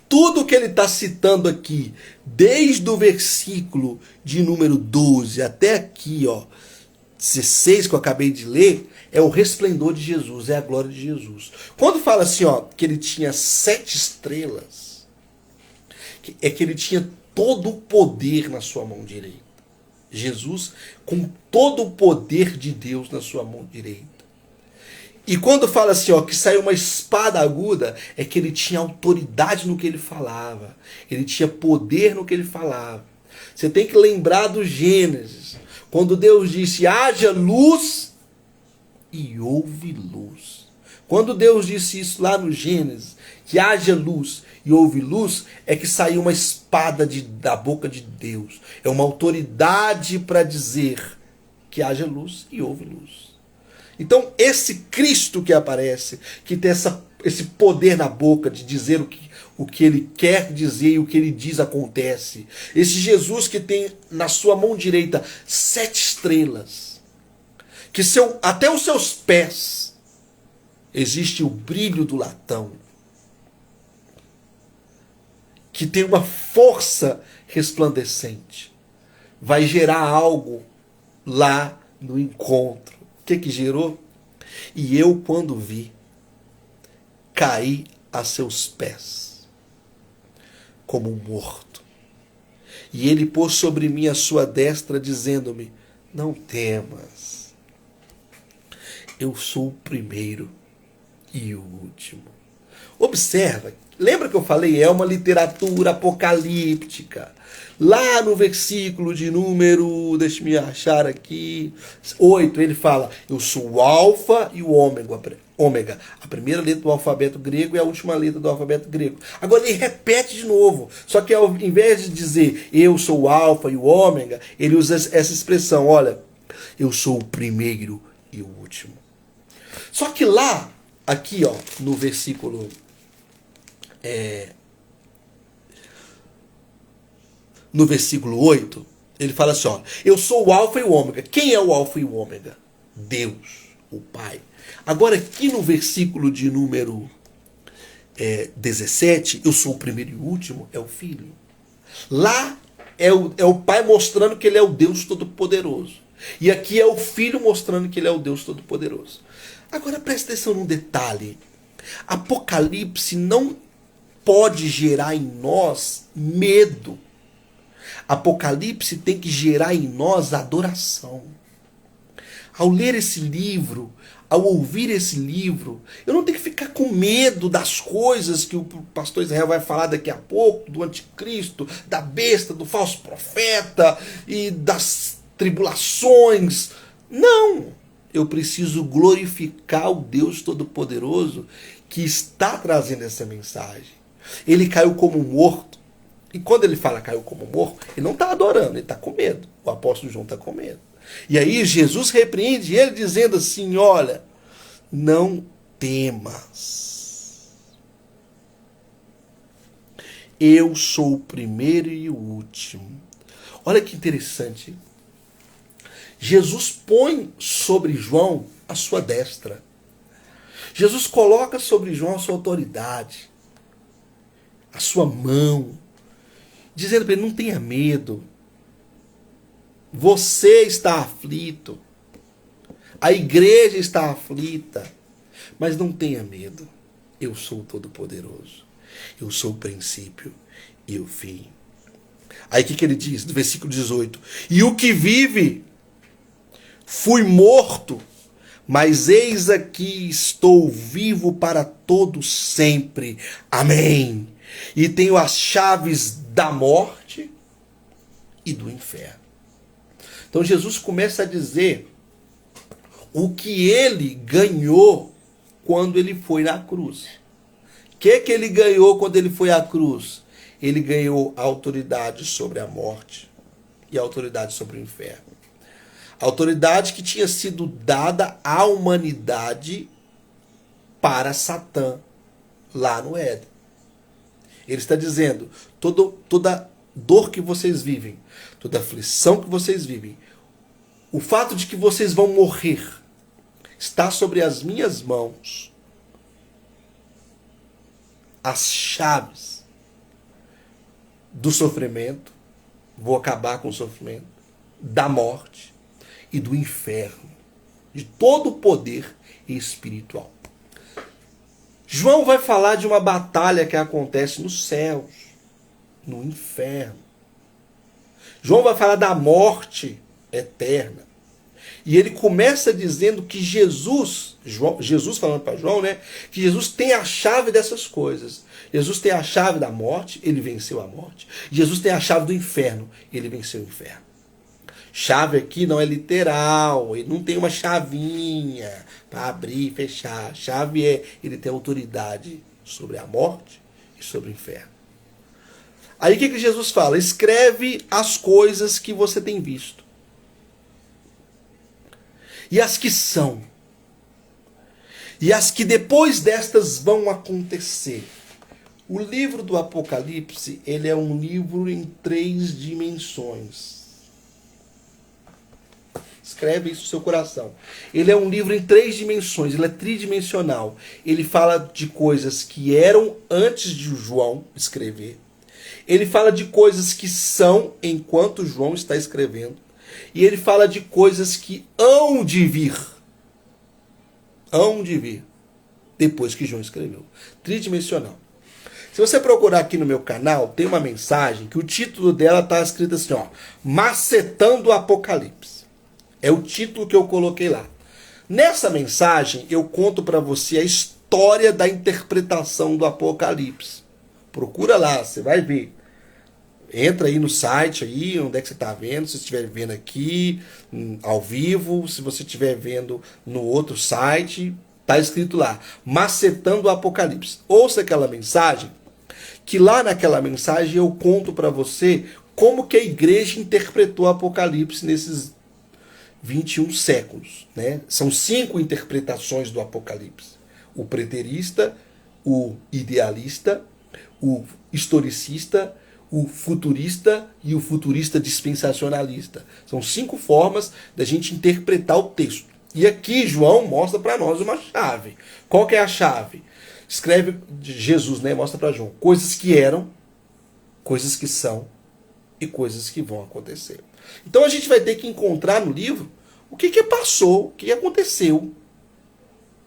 Tudo que ele está citando aqui, desde o versículo de número 12 até aqui, ó, 16 que eu acabei de ler, é o resplendor de Jesus, é a glória de Jesus. Quando fala assim, ó, que ele tinha 7 estrelas, é que ele tinha todo o poder na sua mão direita. Jesus com todo o poder de Deus na sua mão direita. E quando fala assim, ó, que saiu uma espada aguda, é que ele tinha autoridade no que ele falava. Ele tinha poder no que ele falava. Você tem que lembrar do Gênesis. Quando Deus disse, haja luz, e houve luz. Quando Deus disse isso lá no Gênesis, que haja luz e houve luz, é que saiu uma espada da boca de Deus. É uma autoridade para dizer que haja luz e houve luz. Então, esse Cristo que aparece, que tem esse poder na boca de dizer o que ele quer dizer e o que ele diz acontece. Esse Jesus que tem na sua mão direita 7 estrelas, que até os seus pés existe o brilho do latão, que tem uma força resplandecente, vai gerar algo lá no encontro. O que gerou? E eu, quando vi, caí a seus pés, como morto. E ele pôs sobre mim a sua destra, dizendo-me: não temas, eu sou o primeiro e o último. Observa, lembra que eu falei, é uma literatura apocalíptica. Lá no versículo de número, deixa-me achar aqui, 8, ele fala: eu sou o alfa e o ômega. A primeira letra do alfabeto grego e a última letra do alfabeto grego. Agora ele repete de novo, só que ao invés de dizer eu sou o alfa e o ômega, ele usa essa expressão: olha, eu sou o primeiro e o último. Só que lá, aqui ó, no versículo no versículo 8, ele fala assim, ó, eu sou o alfa e o ômega. Quem é o alfa e o ômega? Deus, o Pai. Agora aqui no versículo de número 17, eu sou o primeiro e o último, é o Filho. Lá é o Pai mostrando que ele é o Deus Todo-Poderoso. E aqui é o Filho mostrando que ele é o Deus Todo-Poderoso. Agora presta atenção num detalhe. Apocalipse não pode gerar em nós medo. Apocalipse tem que gerar em nós adoração. Ao ler esse livro, ao ouvir esse livro, eu não tenho que ficar com medo das coisas que o pastor Israel vai falar daqui a pouco, do anticristo, da besta, do falso profeta e das tribulações. Não! Eu preciso glorificar o Deus Todo-Poderoso que está trazendo essa mensagem. Ele caiu como morto. E quando ele fala caiu como morto, ele não está adorando, ele está com medo. O apóstolo João está com medo. E aí Jesus repreende ele dizendo assim, olha, não temas. Eu sou o primeiro e o último. Olha que interessante. Jesus põe sobre João a sua destra. Jesus coloca sobre João a sua autoridade, a sua mão, dizendo para ele, não tenha medo. Você está aflito. A igreja está aflita. Mas não tenha medo. Eu sou o Todo-Poderoso. Eu sou o princípio e o fim. Aí o que ele diz? No versículo 18. E o que vive, fui morto, mas eis aqui estou vivo para todo sempre. Amém. E tenho as chaves da morte e do inferno. Então Jesus começa a dizer o que ele ganhou quando ele foi na cruz. O que ele ganhou quando ele foi à cruz? Ele ganhou a autoridade sobre a morte e a autoridade sobre o inferno. A autoridade que tinha sido dada à humanidade para Satã, lá no Éden. Ele está dizendo, toda dor que vocês vivem, toda aflição que vocês vivem, o fato de que vocês vão morrer, está sobre as minhas mãos. As chaves do sofrimento, vou acabar com o sofrimento, da morte e do inferno, de todo o poder espiritual. João vai falar de uma batalha que acontece nos céus, no inferno. João vai falar da morte eterna. E ele começa dizendo que Jesus falando para João, né, que Jesus tem a chave dessas coisas. Jesus tem a chave da morte, ele venceu a morte. Jesus tem a chave do inferno, ele venceu o inferno. Chave aqui não é literal, ele não tem uma chavinha para abrir e fechar. Chave ele tem autoridade sobre a morte e sobre o inferno. Aí o que Jesus fala? Escreve as coisas que você tem visto. E as que são. E as que depois destas vão acontecer. O livro do Apocalipse, ele é um livro em 3 dimensões. Escreve isso no seu coração. Ele é um livro em 3 dimensões, ele é tridimensional. Ele fala de coisas que eram antes de João escrever. Ele fala de coisas que são enquanto João está escrevendo. E ele fala de coisas que hão de vir. Hão de vir. Depois que João escreveu. Tridimensional. Se você procurar aqui no meu canal, tem uma mensagem que o título dela está escrito assim, ó, Macetando o Apocalipse. É o título que eu coloquei lá. Nessa mensagem, eu conto para você a história da interpretação do Apocalipse. Procura lá, você vai ver. Entra aí no site, aí, onde é que você está vendo, se estiver vendo aqui, ao vivo, se você estiver vendo no outro site, está escrito lá, Macetando o Apocalipse. Ouça aquela mensagem, que lá naquela mensagem eu conto para você como que a igreja interpretou o Apocalipse nesses 21 séculos. Né? São 5 interpretações do Apocalipse. O preterista, o idealista, o historicista, o futurista e o futurista dispensacionalista. São 5 formas da gente interpretar o texto. E aqui João mostra para nós uma chave. Qual que é a chave? Escreve Jesus, né? Mostra para João. Coisas que eram, coisas que são e coisas que vão acontecer. Então a gente vai ter que encontrar no livro o que passou, o que aconteceu.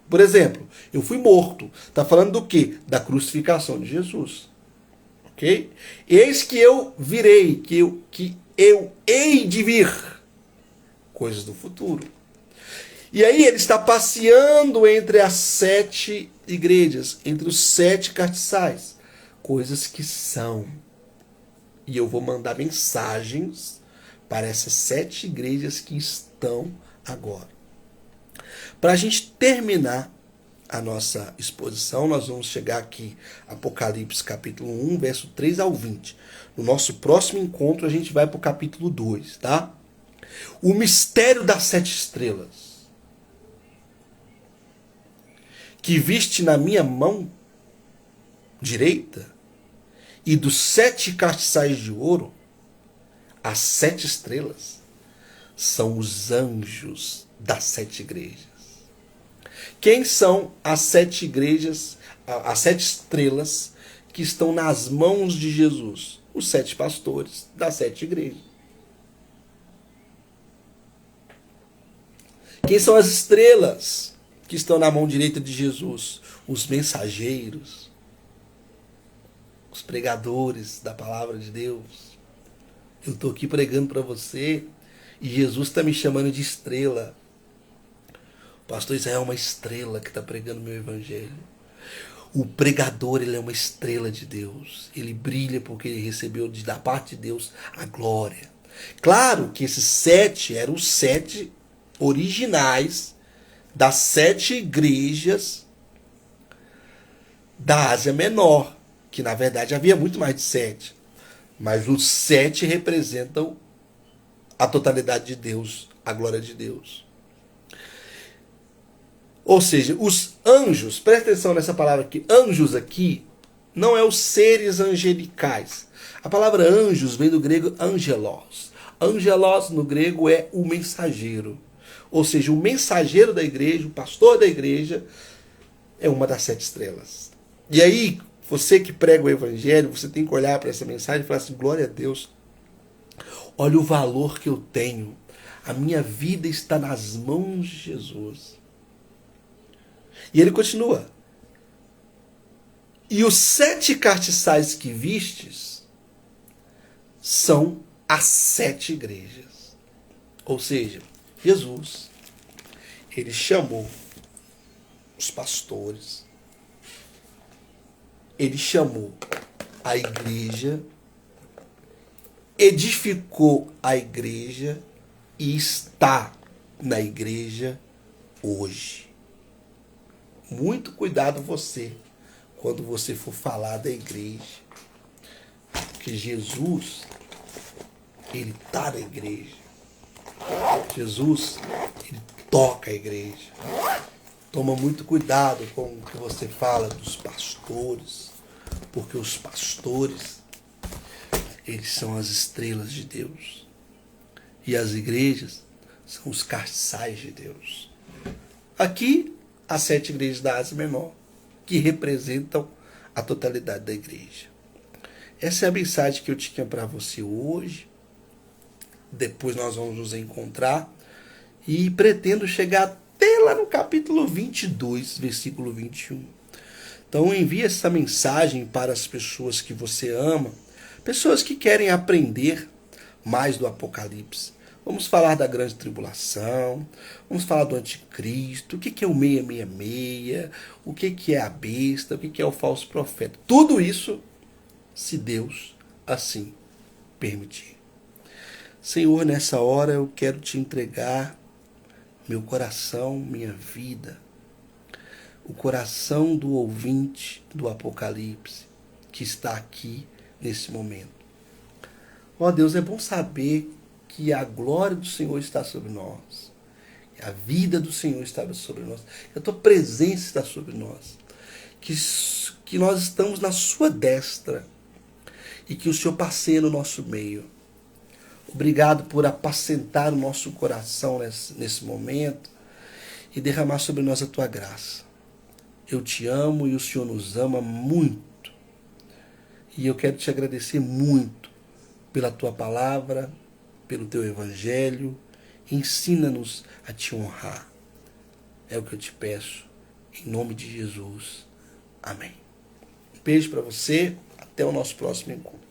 Por exemplo, eu fui morto. Está falando do quê? Da crucificação de Jesus. Ok? Eis que eu virei, que eu hei de vir. Coisas do futuro. E aí ele está passeando entre as 7 igrejas, entre os 7 castiçais. Coisas que são. E eu vou mandar mensagens para essas 7 igrejas que estão agora. Para a gente terminar a nossa exposição, nós vamos chegar aqui, Apocalipse capítulo 1, verso 3 ao 20. No nosso próximo encontro, a gente vai para o capítulo 2, tá? O mistério das 7 estrelas. Que viste na minha mão direita, e dos 7 castiçais de ouro, as 7 estrelas são os anjos das 7 igrejas. Quem são as 7 igrejas, as 7 estrelas que estão nas mãos de Jesus? Os 7 pastores das 7 igrejas. Quem são as estrelas que estão na mão direita de Jesus? Os mensageiros, os pregadores da palavra de Deus. Eu estou aqui pregando para você e Jesus está me chamando de estrela. O pastor Israel é uma estrela que está pregando meu evangelho. O pregador, ele é uma estrela de Deus. Ele brilha porque ele recebeu da parte de Deus a glória. Claro que esses 7 eram os 7 originais das 7 igrejas da Ásia Menor, que na verdade havia muito mais de 7. Mas os 7 representam a totalidade de Deus, a glória de Deus. Ou seja, os anjos, presta atenção nessa palavra aqui, anjos aqui, não é os seres angelicais. A palavra anjos vem do grego angelos. Angelos no grego é o mensageiro. Ou seja, o mensageiro da igreja, o pastor da igreja, é uma das 7 estrelas. E aí, você que prega o evangelho, você tem que olhar para essa mensagem e falar assim, glória a Deus, olha o valor que eu tenho. A minha vida está nas mãos de Jesus. E ele continua. E os 7 castiçais que vistes são as 7 igrejas. Ou seja, Jesus, ele chamou os pastores, ele chamou a igreja, edificou a igreja e está na igreja hoje. Muito cuidado você, quando você for falar da igreja. Porque Jesus, ele está na igreja. Jesus, ele toca a igreja. Toma muito cuidado com o que você fala dos pastores, porque os pastores, eles são as estrelas de Deus. E as igrejas são os castiçais de Deus. Aqui, as 7 igrejas da Ásia Menor, que representam a totalidade da igreja. Essa é a mensagem que eu tinha para você hoje. Depois nós vamos nos encontrar. E pretendo chegar até lá no capítulo 22, versículo 21. Então envie essa mensagem para as pessoas que você ama, pessoas que querem aprender mais do Apocalipse. Vamos falar da grande tribulação, vamos falar do anticristo, o que é o 666, o que é a besta, o que é o falso profeta. Tudo isso, se Deus assim permitir. Senhor, nessa hora eu quero te entregar meu coração, minha vida, o coração do ouvinte do Apocalipse que está aqui nesse momento. Ó Deus, é bom saber que a glória do Senhor está sobre nós, que a vida do Senhor está sobre nós, que a tua presença está sobre nós, que nós estamos na sua destra e que o Senhor passeia no nosso meio. Obrigado por apacentar o nosso coração nesse momento e derramar sobre nós a tua graça. Eu te amo e o Senhor nos ama muito. E eu quero te agradecer muito pela tua palavra, pelo teu evangelho. Ensina-nos a te honrar. É o que eu te peço, em nome de Jesus. Amém. Um beijo para você. Até o nosso próximo encontro.